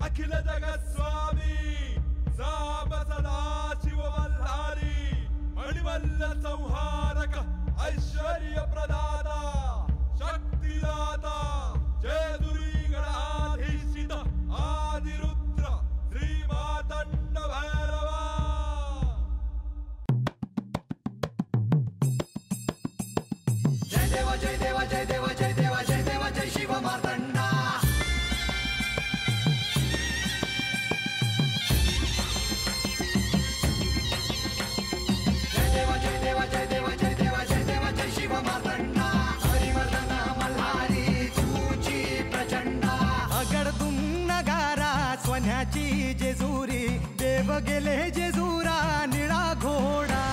अखिल जगत स्वामी साम सदा शिव मल्हारी मणिमल्ल संहारक ऐश्वर्य प्रदाता शक्तिदाता जय दुरी गणाधीशित आदिरुद्र श्री मातंड भैरवा। जय देव जय देव जय देव जय देव जय देव जय शिव मार्तंडा। जय देव जय देव जय देव जय देव जय देव जय शिव मार्तंडा। हरिवर्धन मल्हारी तुझी प्रचंडा। अगडदुम नगारा सोन्याची जेजुरी देव गेले जेजुरा निळा घोडा।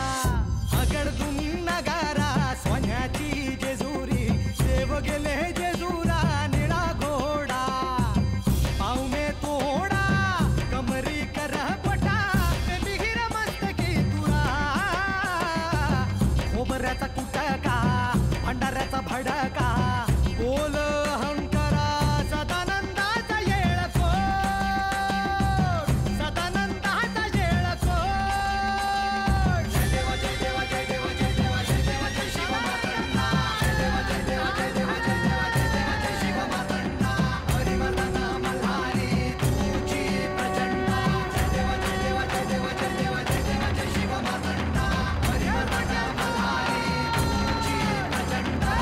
अगडदुम नगारा सोन्याची जेजुरी देव गेले जेजुरा निळा घोडा। पाव में तोडा कमरी कर पटा बिहिर मस्तकी तुरा। खोबऱ्याचा कुटका भंडाऱ्याचा भडका बोल अहंकारा सदानंदाचा येळकोट सदानंदाचा येळकोट। जय देव जय देव जय देव जय देव जय देव जय शिव मार्तंडा। जय देव जय देव जय देव जय देव जय देव जय शिव मार्तंडा। हरिवर्धन मल्हारी तुझी प्रचंडा। जय देव जय देव जय देव जय देव जय देव जय शिव मार्तंडा। हरिवर्धन मल्हारी तुझी प्रचंडा।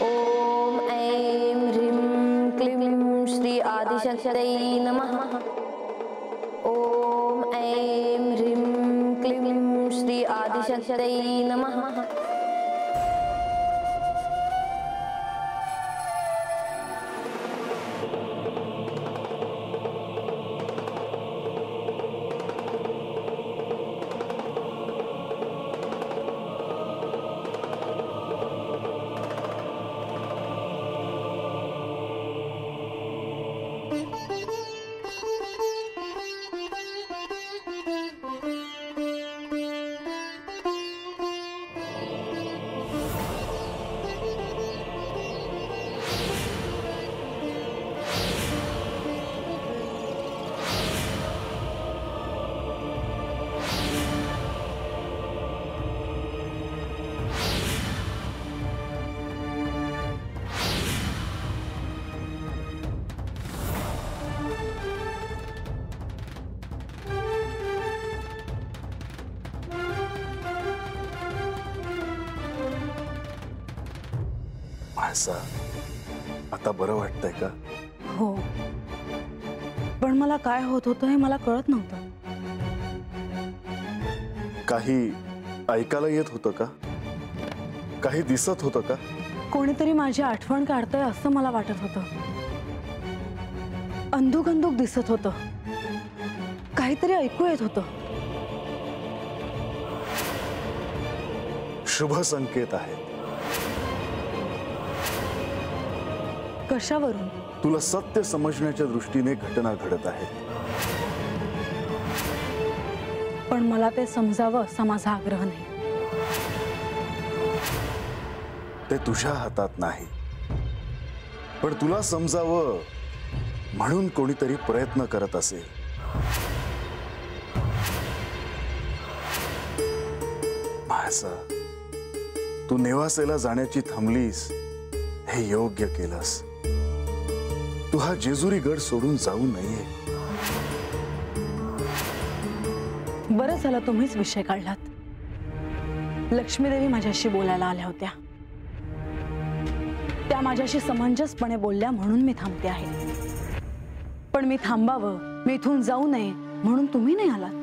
ओम ऐं ह्रीं क्लीं श्री आदिशक्तये नमः। ओम ऐं ह्रीं क्लीं श्री आदिशक्तये नमः। माणसा आता बरं वाटतंय का? हो, पण मला काय होत होतं हे मला कळत नव्हतं. काही ऐकायला येत होतं का? काही दिसत होतं का? कोणीतरी माझी आठवण काढतंय असं मला वाटत होतं. अंधुक अंधुक दिसत होतं. काहीतरी ऐकू येत होतं. शुभ संकेत आहेत. कशावरून? तुला सत्य समजण्याच्या दृष्टीने घटना घडत आहेत. पण मला ते समजावं असा माझा आग्रह नाही. ते तुझ्या हातात नाही. पण तुला समजावं म्हणून कोणीतरी प्रयत्न करत असेल. माणसा, तू नेवासेला जाण्याची थांबलीस हे योग्य केलंस. तू हा जेजुरी गड सोडून जाऊ नये. बरं झालं तुम्हीच विषय काढलात. लक्ष्मीदेवी माझ्याशी बोलायला आल्या होत्या. त्या माझ्याशी समंजसपणे बोलल्या म्हणून मी थांबते आहे. पण मी थांबावं, मी इथून जाऊ नये म्हणून तुम्ही नाही आलात.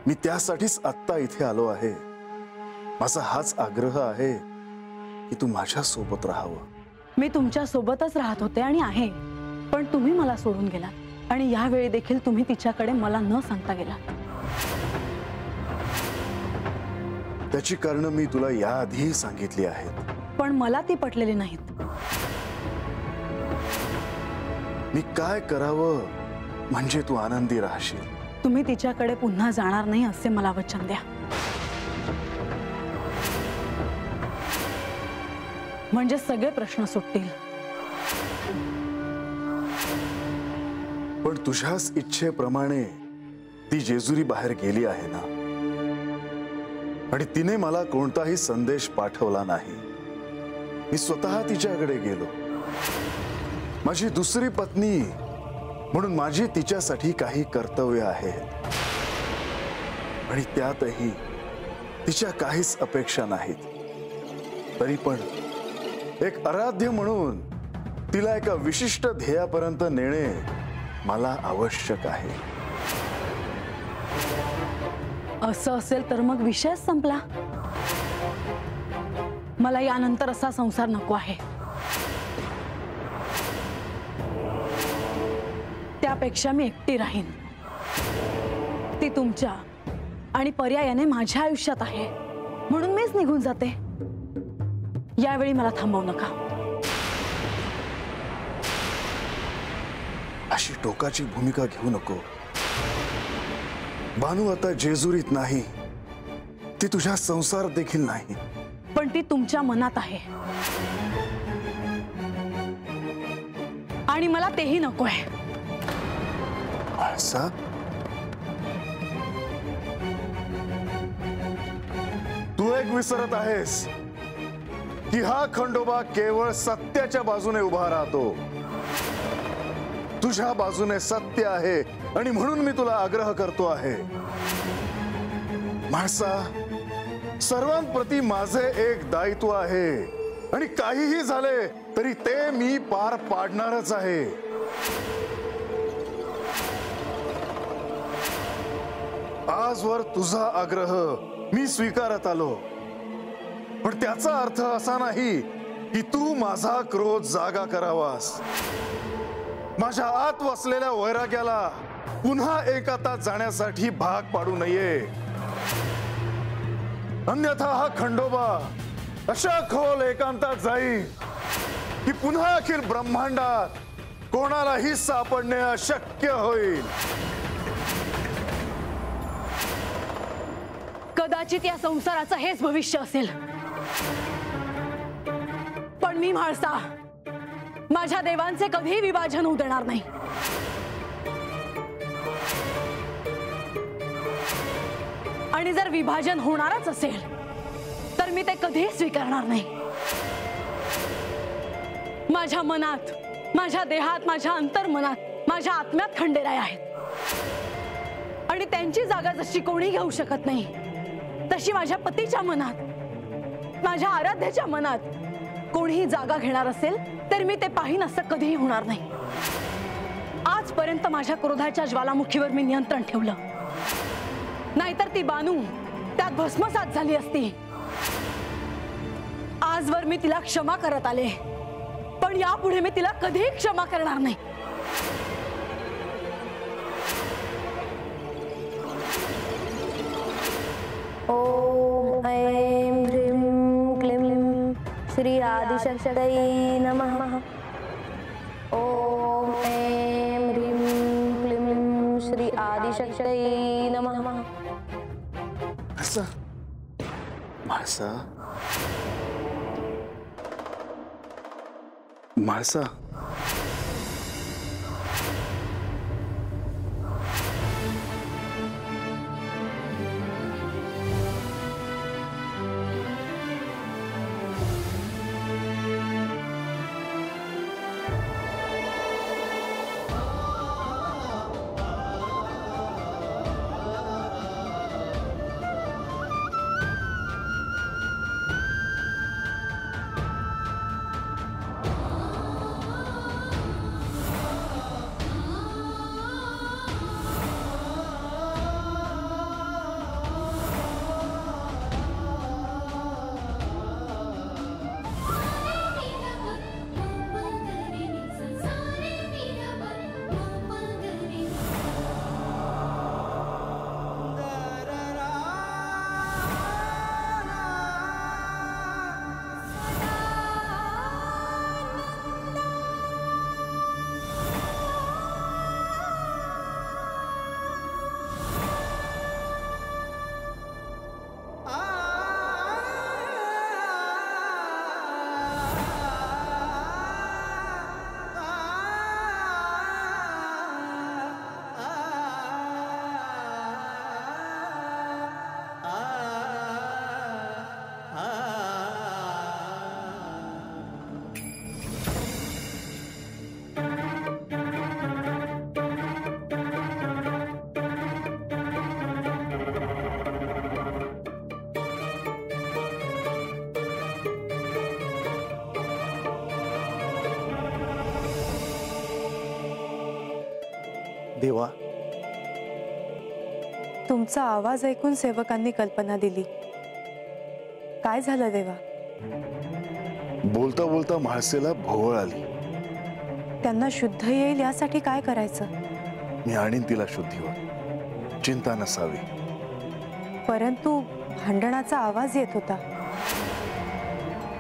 मी त्यासाठीच आत्ता इथे आलो आहे. माझा हाच आग्रह आहे की तू माझ्या सोबत राहावं. मी तुमच्या सोबतच राहत होते आणि आहे. पण तुम्ही मला सोडून गेलात आणि यावेळी देखील तुम्ही तिच्याकडे मला न सांगता गेलात. त्याची कारण मी तुला याआधीही सांगितली आहेत. पण मला ती पटलेली नाहीत. मी काय करावं म्हणजे तू आनंदी राहशील? तुम्ही तिच्याकडे पुन्हा जाणार नाही असे मला वचन द्या. म्हणजे सगळे प्रश्न सुटतील. पण तुझ्याच इच्छेप्रमाणे ती जेजुरी बाहेर गेली आहे ना, आणि तिने मला कोणताही संदेश पाठवला नाही. मी स्वतः तिच्याकडे गेलो. माझी दुसरी पत्नी म्हणून माझी तिच्यासाठी काही कर्तव्य आहेत, आणि त्यातही तिच्या काहीच अपेक्षा नाहीत. तरी पण एक आराध्य म्हणून तिला एका विशिष्ट ध्येयापर्यंत नेणे मला आवश्यक आहे. असं असेल तर मग विषयच संपला. मला यानंतर असा संसार नको आहे. त्यापेक्षा मी एकटी राहीन. ती तुमच्या आणि पर्यायाने माझ्या आयुष्यात आहे, म्हणून मीच निघून जाते. यावेळी मला थांबवू नका. अशी टोकाची भूमिका घेऊ नको. बानू आता जेजुरीत नाही, ती तुझ्या संसार देखील नाही. पण ती तुमच्या मनात आहे, आणि मला तेही नकोय. म्हाळसा, तू एक विसरत आहेस की हा खंडोबा केवळ सत्याच्या बाजूने उभा राहतो. तुझ्या बाजूने सत्य आहे, आणि म्हणून मी तुला आग्रह करतो आहे. म्हाळसा, सर्वांप्रती माझे एक दायित्व आहे, आणि काहीही झाले तरी ते मी पार पाडणारच आहे. आजवर तुझा आग्रह मी स्वीकारत आलो, पण त्याचा अर्थ असा नाही की तू माझा क्रोध जागा करावास. माझ्या आत वसलेल्या वैराग्याला पुन्हा एकातात जाण्यासाठी भाग पाडू नये. अन्यथा हा खंडोबा अशा खोल एकांतात जाईल की पुन्हा अखिल ब्रह्मांडात कोणालाही सापडणे अशक्य होईल. कदाचित या संसाराचं हेच भविष्य असेल, पण मी म्हाळसा माझ्या देवांचे कधीही विभाजन होऊ देणार नाही. आणि जर विभाजन होणारच असेल तर मी ते कधीही स्वीकारणार नाही. माझ्या मनात, माझ्या देहात, माझ्या अंतर्मनात, माझ्या आत्म्यात खंडेराय आहेत, आणि त्यांची जागा जशी कोणी घेऊ शकत नाही तशी माझ्या पतीच्या मनात, माझ्या आराध्याच्या मनात कोणीही जागा घेणार असेल तर मी ते पाहीन असं कधीही होणार नाही. आजपर्यंत माझ्या क्रोधाच्या ज्वालामुखीवर मी नियंत्रण ठेवलं, नाहीतर ती बानू त्यात भस्मसात झाली असती. आजवर मी तिला क्षमा करत आले, पण यापुढे मी तिला कधीही क्षमा करणार नाही. ओम ऐं ह्रीं क्लीं श्री आदिशक्तये नमः. ओम ऐं ह्रीं क्लीं श्री आदिशक्तये नमः. म्हाळसा, म्हाळसा, म्हाळसा, देवा, तुमचा आवाज ऐकून सेवकांनी कल्पना दिली. काय झालं देवा? बोलता बोलता म्हाळसेला भोवळ आली. त्यांना शुद्ध येईल यासाठी काय करायचं? मी आणीन तिला शुद्धीवर, चिंता नसावी. परंतु भांडणाचा आवाज येत होता.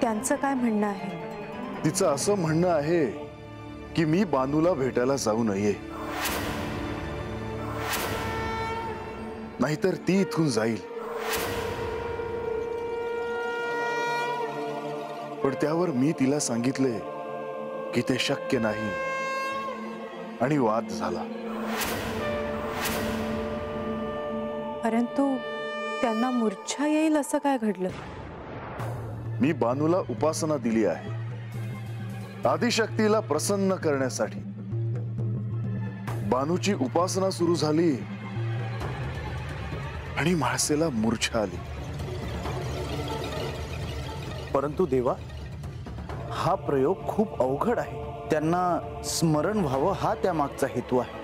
त्यांचं काय म्हणणं आहे? तिचं असं म्हणणं आहे की मी बानूला भेटायला जाऊ नये, नाहीतर ती इथून जाईल. पण त्यावर मी तिला सांगितले की ते शक्य नाही आणि वाद झाला. परंतु त्यांना मूर्छा येईल असं काय घडलं? मी बानूला उपासना दिली आहे, आदिशक्तीला प्रसन्न करण्यासाठी. बानूची उपासना सुरू झाली आणि म्हाळसेला मूर्छा आली. परंतु देवा, हा प्रयोग खूप अवघड आहे. त्यांना स्मरण व्हावं हा त्या मागचा हेतू आहे.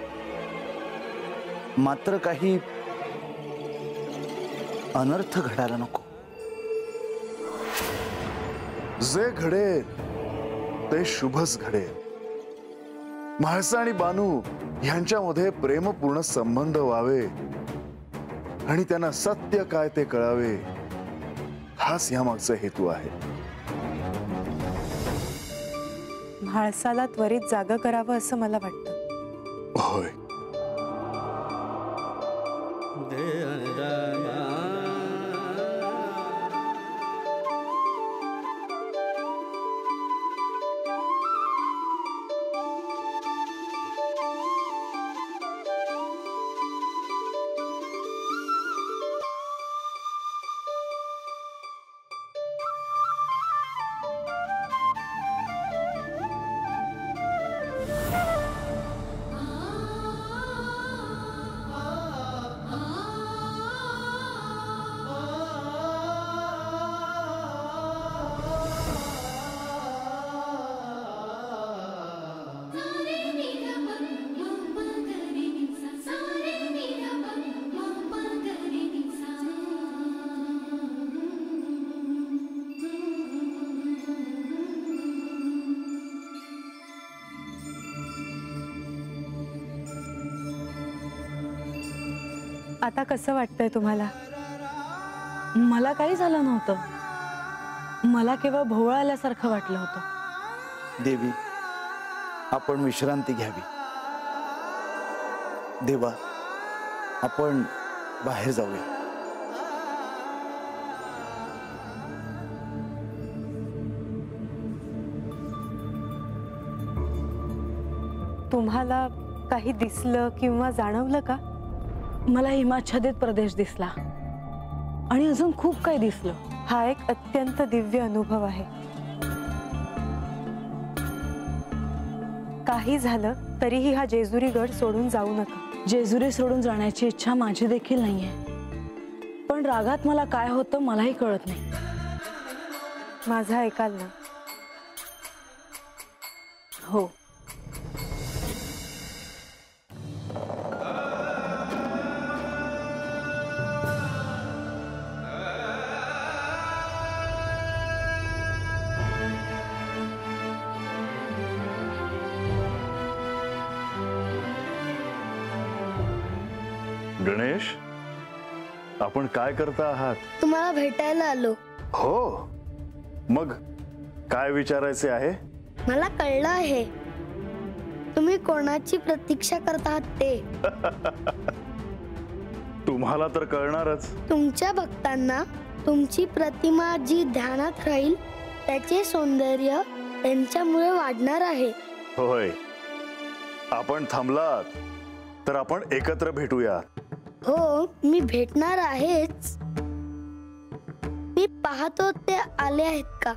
मात्र काही अनर्थ घडायला नको. जे घडेल ते शुभच घडेल. म्हाळसा आणि बानू यांच्यामध्ये प्रेमपूर्ण संबंध व्हावे आणि त्यांना सत्य काय ते कळावे, हाच यामागचा हेतू आहे. म्हाळसाला त्वरित जाग करावं असं मला वाटतं. होय. आता कसं वाटतंय तुम्हाला? मला काही झालं नव्हतं. मला केवळ भोवळ आल्यासारखं वाटलं होतं. देवी, आपण विश्रांती घ्यावी. देवा, आपण बाहेर जाऊया. तुम्हाला काही दिसलं किंवा जाणवलं का? मला हिमाच्छादित प्रदेश दिसला आणि अजून खूप काही दिसलं. हा एक अत्यंत दिव्य अनुभव आहे. काही झालं तरीही हा जेजुरी गड सोडून जाऊ नका. जेजुरी सोडून जाण्याची इच्छा माझी देखील नाहीये, पण रागात मला काय होतं मलाही कळत नाही. माझं ऐकाल ना? हो. गणेश, आपण काय करता आहात? तुम्हाला भेटायला आलो. हो, मग काय विचारायचे आहे? मला कळलं आहे तुम्ही कोणाची प्रतीक्षा करता आहात ते. तुम्हाला तर कळणारच. तुमच्या भक्तांना तुमची प्रतिमा जी ध्यानात राहील त्याचे सौंदर्य त्यांच्यामुळे वाढणार आहे. होय, आपण थांबलात तर आपण एकत्र भेटूया. हो, मी भेटणार आहेच. मी पाहतो ते आले आहेत का.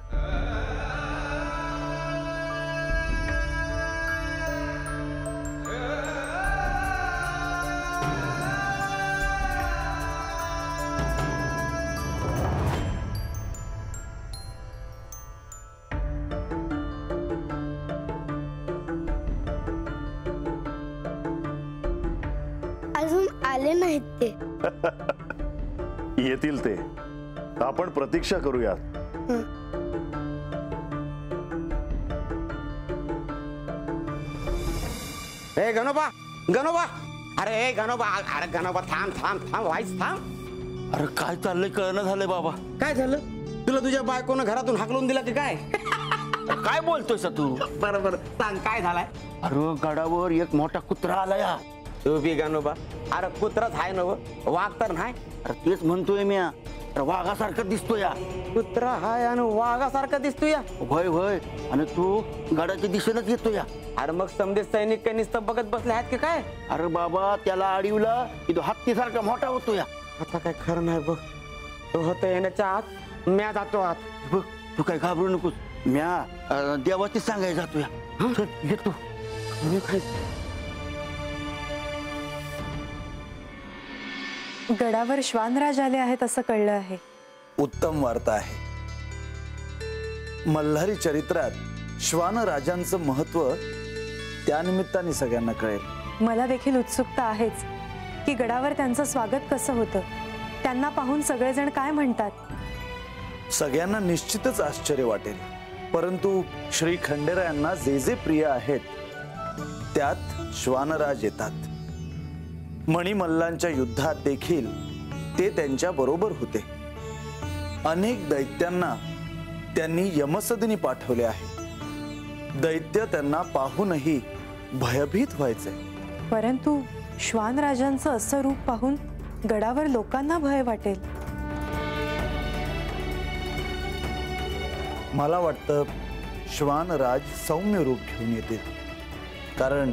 येतील ते, आपण प्रतीक्षा करूयात. ए गणोबा, गणोबा, अरे गणोबा, अरे गणोबा थांब थांब थांब, व्हायच थांब. अरे काय चाललंय कळणं झालंय बाबा. काय झालं? तुला तुझ्या बायकोनं घरातून हाकलून दिला की काय? काय बोलतोयस तू? बरोबर सांग, काय झालाय? अरे गडावर एक मोठा कुत्रा आलाय. तू बी गणोबा, अरे कुत्राच आहे ना, वाघ तर नाही. अरे तेच म्हणतोय मी. अरे वाघासारखं दिसतोय. कुत्रा हाय आणि वाघासारखा दिसतोय. होय होय, आणि तू गडाच्या दिशेनच येतोय. अरे मग समजे सैनिक काही नुसतं बघत बसले आहेत की काय? अरे बाबा, त्याला अडीवला की तो हत्तीसारखा मोठा होतोय. आता काय खरं नाही बघ. तो होतं येण्याच्या आत, म्या जातो आत. बघ, तू काय घाबरू नकोस. म्या देवाची सांगायला जातोय. चल येतो. गडावर श्वानराज आले आहेत असं कळलं आहे. उत्तम वार्ता आहे. मल्हारी चरित्रात श्वानराजांचं महत्व त्या निमित्ताने सगळ्यांना कळेल. मला देखील उत्सुकता आहेच की गडावर त्यांचं स्वागत कसं होतं, त्यांना पाहून सगळेजण काय म्हणतात. सगळ्यांना निश्चितच आश्चर्य वाटेल. परंतु श्री खंडेरायांना जे जे प्रिय आहेत त्यात श्वानराज येतात. मणिमल्लांच्या युद्धात देखील ते त्यांच्या बरोबर होते. अनेक दैत्यांना त्यांनी यमसदनी पाठवले आहे. दैत्य त्यांना पाहूनही भयभीत व्हायचे. परंतु श्वानराजांचं असं रूप पाहून गडावर लोकांना भय वाटेल. मला वाटतं श्वानराज सौम्य रूप घेऊन येतील, कारण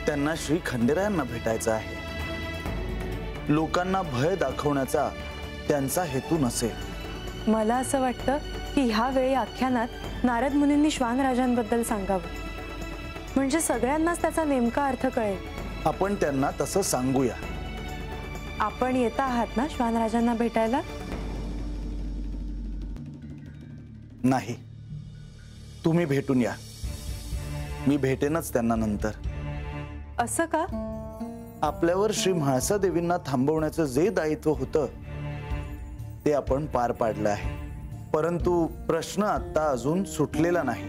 त्यांना श्री खंडेरायांना भेटायचं आहे. लोकांना भय दाखवण्याचा त्यांचा हेतू नसेल. मला असं वाटतं की ह्या वेळी आख्यानात नारद मुनींनी श्वानराजांबद्दल सांगावं, म्हणजे सगळ्यांनाच त्याचा नेमका अर्थ कळेल. आपण त्यांना तसं सांगूया. आपण येता आहात ना श्वानराजांना भेटायला? नाही, तुम्ही भेटून या. मी भेटेनच त्यांना नंतर. असं का? आपल्यावर श्री म्हाळसा देवींना थांबवण्याचं जे दायित्व होतं ते आपण पार पाडलं आहे. परंतु प्रश्न आता अजून सुटलेला नाही.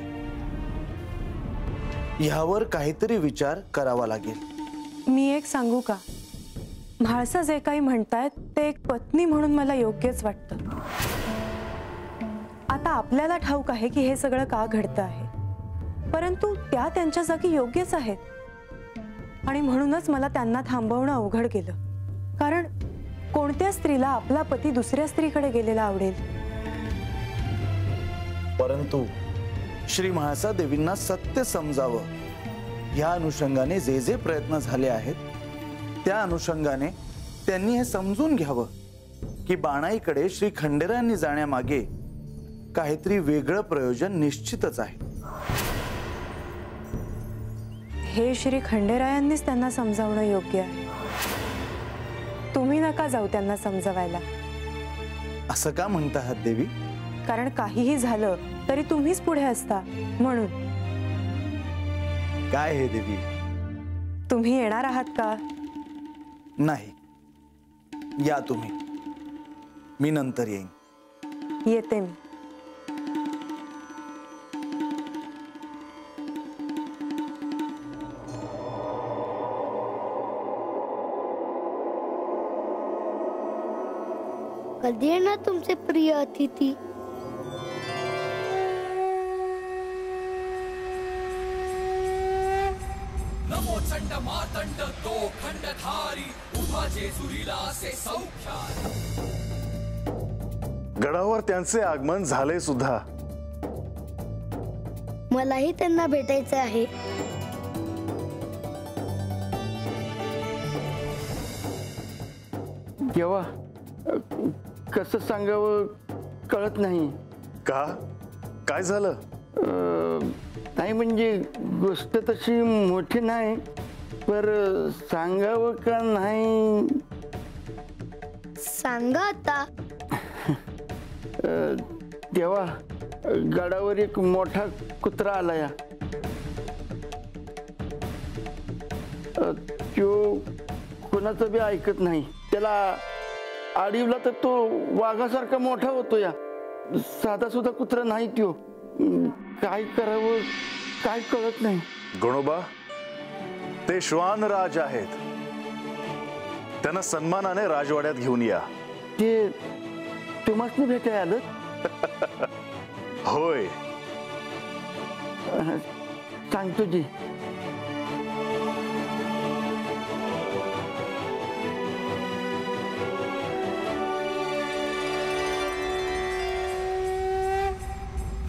ह्यावर काहीतरी विचार करावा लागेल. मी एक सांगू का? म्हाळसा जे काही म्हणतायत ते एक पत्नी म्हणून मला योग्यच वाटतं. आता आपल्याला ठाऊक आहे की हे सगळं का घडतं आहे, परंतु त्या त्यांच्या जागी योग्यच आहेत. आणि म्हणूनच मला त्यांना थांबवणं अवघड गेलं. कारण कोणत्या स्त्रीला आपला पती दुसऱ्या स्त्रीकडे गेलेला आवडेल? परंतु श्री म्हाळसा देवींना सत्य समजावं या अनुषंगाने जे जे प्रयत्न झाले आहेत त्या अनुषंगाने त्यांनी हे समजून घ्यावं की बाणाईकडे श्री खंडेरायांनी जाण्यामागे काहीतरी वेगळं प्रयोजन निश्चितच आहे. हे श्री खंडेरायांनीच त्यांना समजावणं योग्य आहे. तुम्ही नका जाऊ त्यांना समजवायला. असं का म्हणता आहात देवी? कारण काहीही झालं तरी तुम्हीच पुढे असता म्हणून. काय हे देवी? तुम्ही येणार आहात का? नाही, या तुम्ही. मी नंतर येईन. येते मी. कधी येणार तुमचे प्रिय अतिथी? नमो चंड मातंड तो खंडधारी, उभा जेजुरीला असे सौख्यात. गडावर त्यांचे आगमन झाले सुद्धा. मलाही त्यांना भेटायचं आहे. केव्हा कसं सांगावं कळत नाही. का? काय झालं? नाही म्हणजे गोष्ट तशी मोठी नाही, पर सांगावं का नाही? सांगा आता. तेव्हा गडावर एक मोठा कुत्रा आलाय. तो कोणाचं बी ऐकत नाही. त्याला आडीवला तर तो वाघासारखा मोठा होतो या. साधा सुद्धा कुत्रा नाही त्यो. काय करावं काय कळत नाही. गणोबा, ते श्वानराज आहेत. त्यांना सन्मानाने राजवाड्यात घेऊन या. ते तुम्हाला भेटाय आलं? होय. सांगतो जी.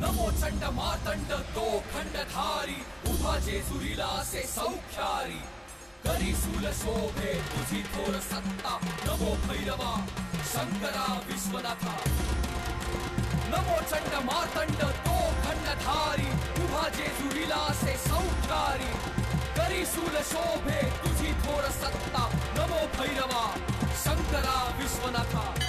नमो चंड मातंड तो खंडधारी उभा जेजुरीला से सौख्यारी करी सूल शोभे तुझी थोर सत्ता नमो भैरवा शंकरा विश्वनाथा. नमो चंड मातंड तो खंडधारी उभा जेजुरीला से सौख्यारी करी सूल शोभे तुझी थोर सत्ता नमो भैरवा शंकरा विश्वनाथा.